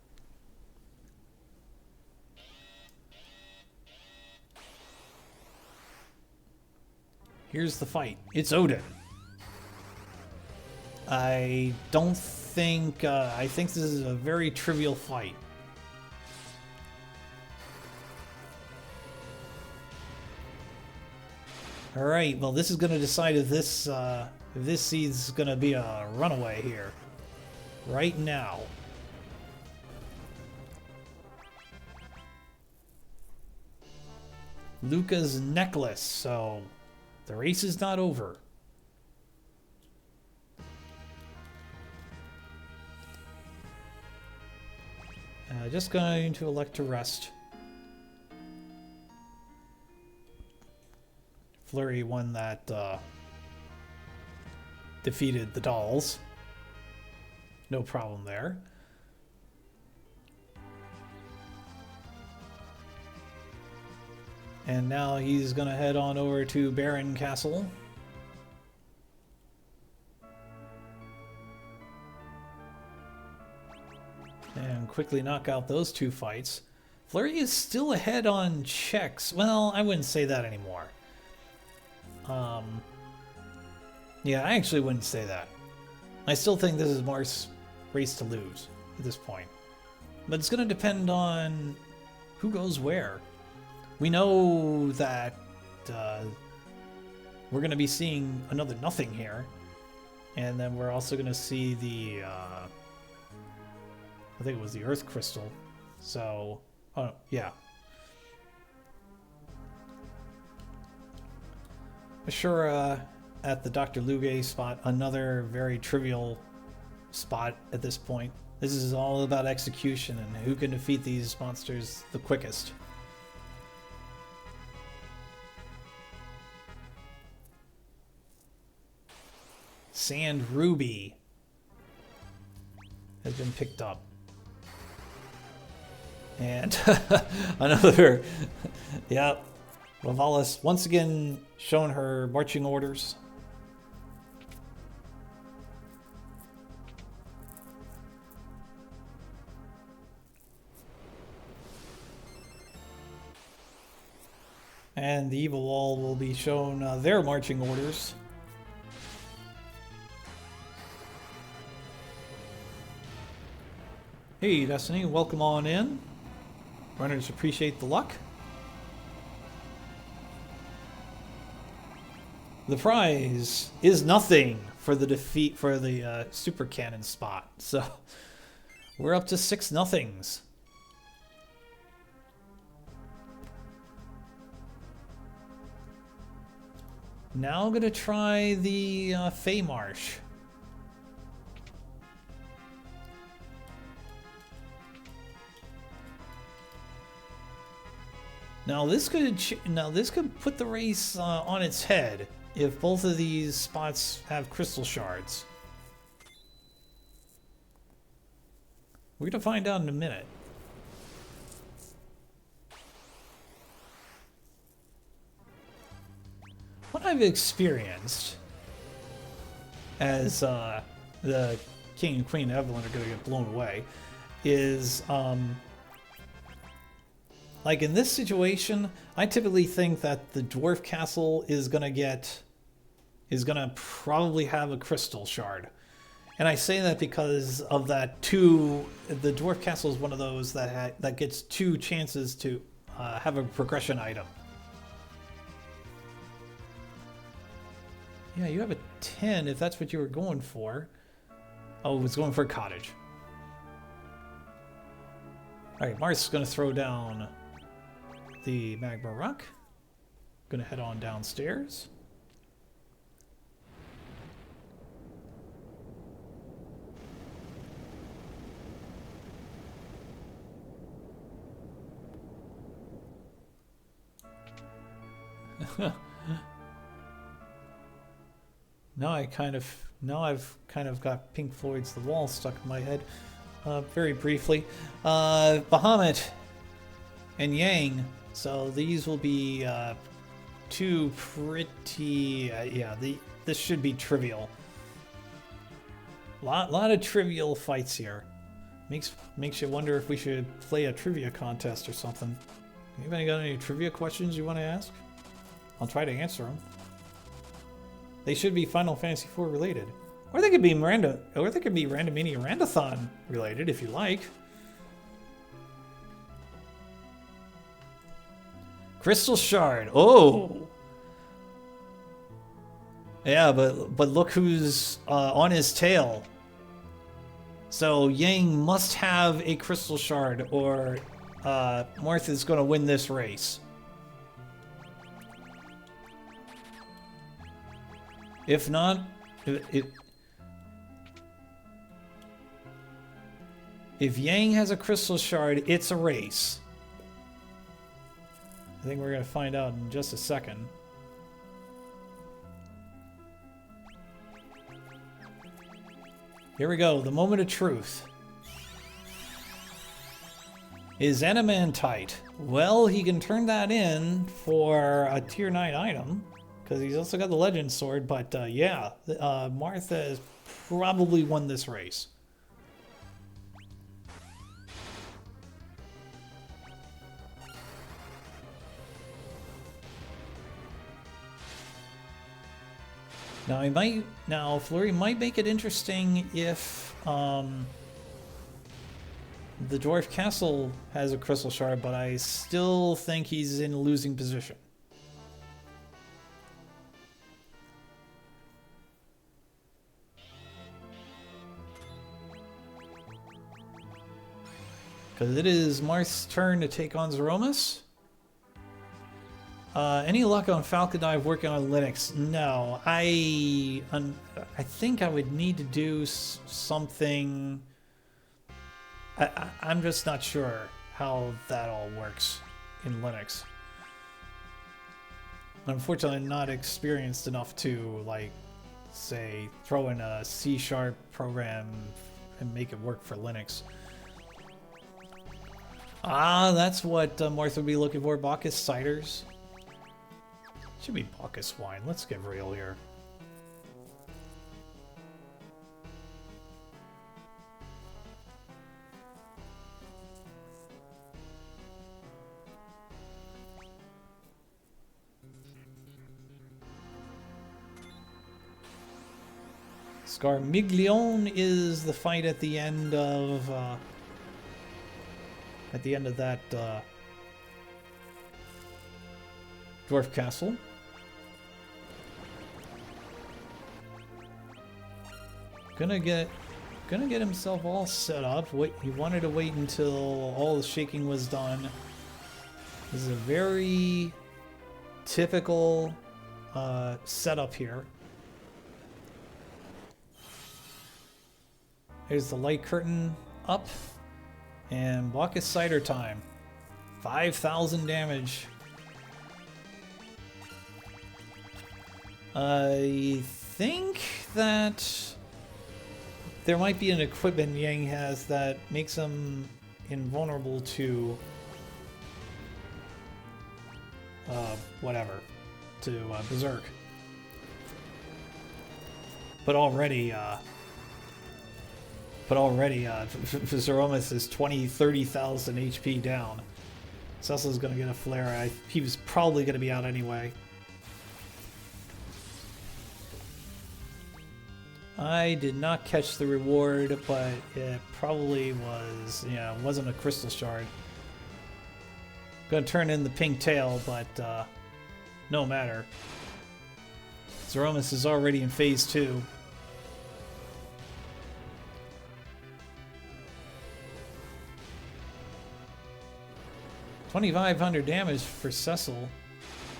Here's the fight. It's Odin. I don't think I think this is a very trivial fight. All right. Well, this is going to decide if this seed's going to be a runaway here. Right now. Luca's necklace, so the race is not over. Just going to elect to rest. Fleury won that defeated the dolls. No problem there. And now he's going to head on over to Baron Castle. And quickly knock out those 2 fights. Fleury is still ahead on checks. Well, I wouldn't say that anymore. Yeah, I actually wouldn't say that. I still think this is Marth's race to lose at this point. But it's going to depend on who goes where. We know that we're going to be seeing another nothing here. And then we're also going to see the, I think it was the Earth Crystal. So, oh, yeah. Sure, at the Dr. Luge spot, another very trivial spot at this point. This is all about execution and who can defeat these monsters the quickest. Sand Ruby has been picked up. And another, yeah, Ravalis once again showing her marching orders. And the Evil Wall will be shown their marching orders. Hey Destiny, welcome on in. Runners appreciate the luck. The prize is nothing for the defeat for the super cannon spot. So we're up to 6 nothings. Now I'm gonna try the Fey Marsh. Now this could put the race on its head if both of these spots have crystal shards. We're gonna find out in a minute. What I've experienced as the King and Queen Evelyn are gonna get blown away is like in this situation, I typically think that the dwarf castle is gonna probably have a crystal shard. And I say that because of that the dwarf castle is one of those that gets 2 chances to have a progression item. Yeah, you have a 10 if that's what you were going for. Oh, it's going for a cottage. Alright, Marth's gonna throw down the magma rock. Gonna head on downstairs. Now I've kind of got Pink Floyd's The Wall stuck in my head. Very briefly, Bahamut and Yang. So these will be 2 pretty. Yeah, this should be trivial. Lot of trivial fights here. Makes you wonder if we should play a trivia contest or something. Anybody got any trivia questions you want to ask? I'll try to answer them. They should be Final Fantasy IV related. Or they could be Randomini Randathon related if you like. Crystal Shard. Oh! Yeah, but look who's on his tail. So Yang must have a Crystal Shard or Marth is going to win this race. If not, if Yang has a crystal shard, it's a race. I think we're going to find out in just a second. Here we go, the moment of truth. Is Adamantite? Well, he can turn that in for a tier 9 item. Because he's also got the Legend Sword, but yeah, Martha has probably won this race. Now, Fleury might make it interesting if the Dwarf Castle has a Crystal Shard, but I still think he's in a losing position. Because it is Marth's turn to take on Zeromus. Any luck on Falcon Dive working on Linux? No, I think I would need to do something. I'm just not sure how that all works in Linux. Unfortunately, I'm not experienced enough to, like, say, throw in a C# program and make it work for Linux. Ah, that's what Martha would be looking for. Bacchus ciders. Should be Bacchus wine. Let's get real here. Scarmiglione is the fight at the end of that dwarf castle. Gonna get himself all set up. Wait, he wanted to wait until all the shaking was done. This is a very typical setup here. There's the light curtain up, and Bacchus cider time. 5,000 damage. I think that there might be an equipment Yang has that makes him invulnerable to Berserk. But already Zeromus is 30,000 HP down. Cecil's gonna get a flare. He was probably gonna be out anyway. I did not catch the reward, but it probably was, yeah, it wasn't a crystal shard. Gonna turn in the pink tail, but no matter. Zeromus is already in phase 2. $2,500 damage for Cecil.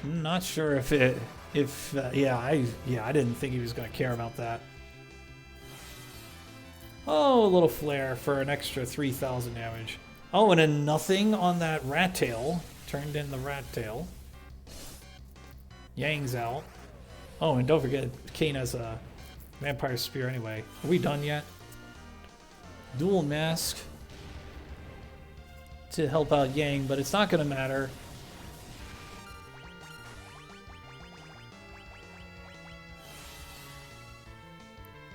I'm not sure if I didn't think he was gonna care about that. Oh, a little flare for an extra 3,000 damage. Oh, and a nothing on that rat tail. Turned in the rat tail. Yang's out. Oh, and don't forget, Kane has a vampire spear anyway. Are we done yet? Dual mask to help out Yang, but it's not going to matter.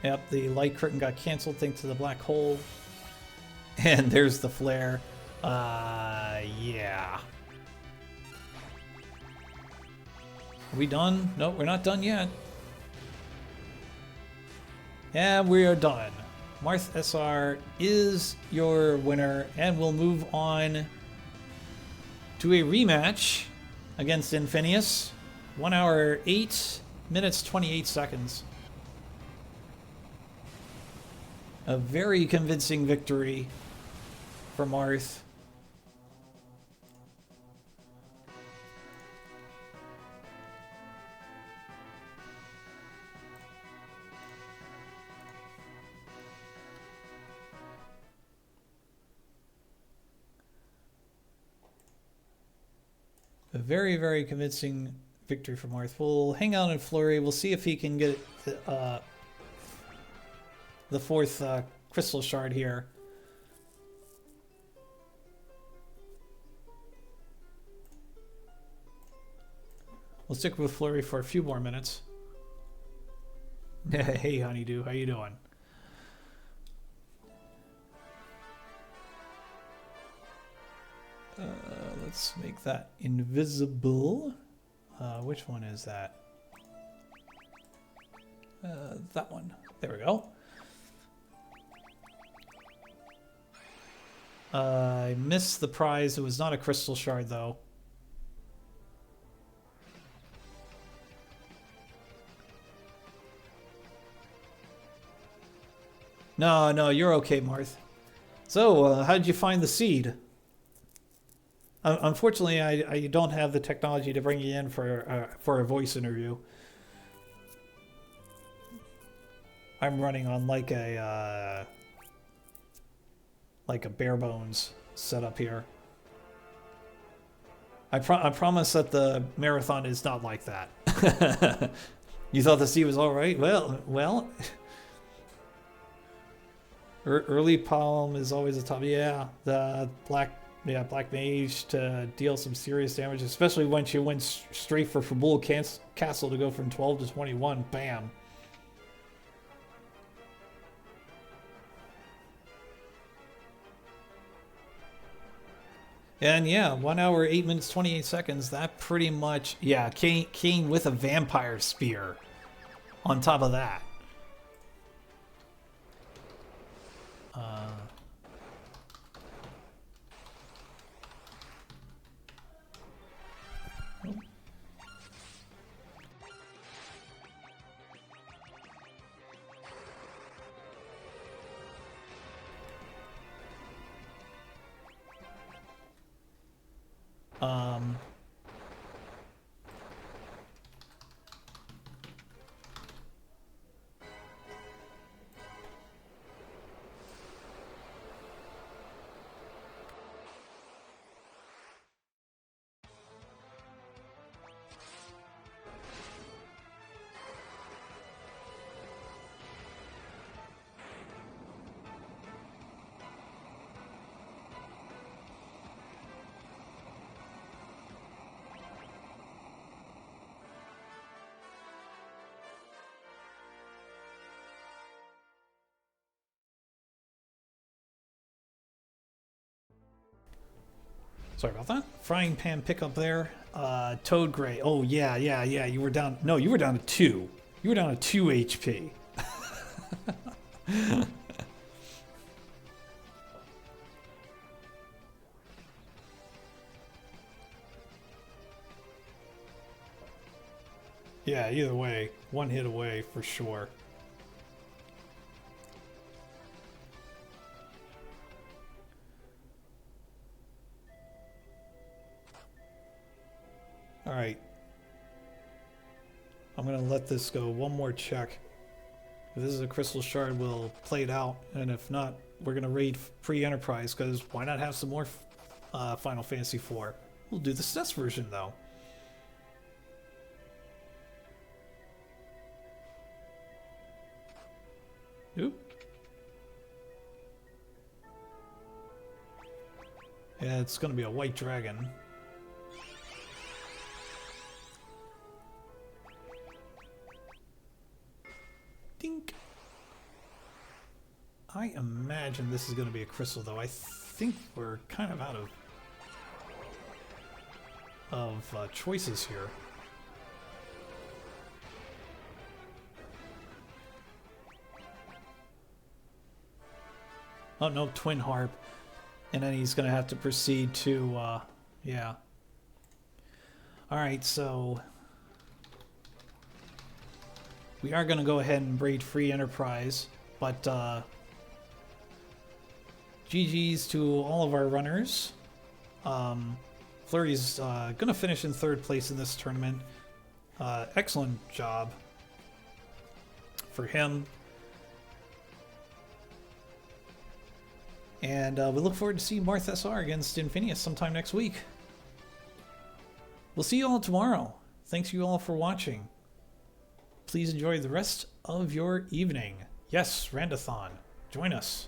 Yep, the light curtain got canceled thanks to the black hole. And there's the flare. Yeah. Are we done? Nope, we're not done yet. And we are done. MarthSR is your winner, and we'll move on to a rematch against Infinius. 1 hour, 8 minutes, 28 seconds. A very convincing victory for Marth. A very, very convincing victory for Marth. We'll hang out in Fleury. We'll see if he can get the 4th crystal shard here. We'll stick with Fleury for a few more minutes. Hey, Honeydew, how you doing? Let's make that invisible. Which one is that? That one. There we go. I missed the prize. It was not a crystal shard, though. No, you're okay, Marth. So, how did you find the seed? Unfortunately, I don't have the technology to bring you in for a voice interview. I'm running on like a bare bones setup here. I promise that the marathon is not like that. You thought the seed was all right? Well. Early palm is always the top. Yeah, the black mage to deal some serious damage, especially when she went straight for Fabul Castle to go from 12 to 21. Bam. And yeah, 1 hour, 8 minutes, 28 seconds. That pretty much, yeah, Kane with a vampire spear on top of that. Sorry about that. Frying pan pickup there. Toad Gray. Oh, yeah. You were down. No, you were down to 2. You were down to 2 HP. Yeah, either way. 1 hit away for sure. Alright. I'm going to let this go. One more check. If this is a crystal shard, we'll play it out. And if not, we're going to raid pre-Enterprise, because why not have some more Final Fantasy IV? We'll do the SNES version, though. Oop. Yeah, it's going to be a white dragon. Dink. I imagine this is going to be a crystal, though. I think we're kind of out of choices here. Oh no, Twin Harp. And then he's going to have to proceed to, yeah. Alright, so we are going to go ahead and raid free Enterprise, but GG's to all of our runners. Fleury's going to finish in 3rd place in this tournament. Excellent job for him. And we look forward to seeing MarthSR against Infinius sometime next week. We'll see you all tomorrow. Thanks you all for watching. Please enjoy the rest of your evening. Yes, Randathon. Join us.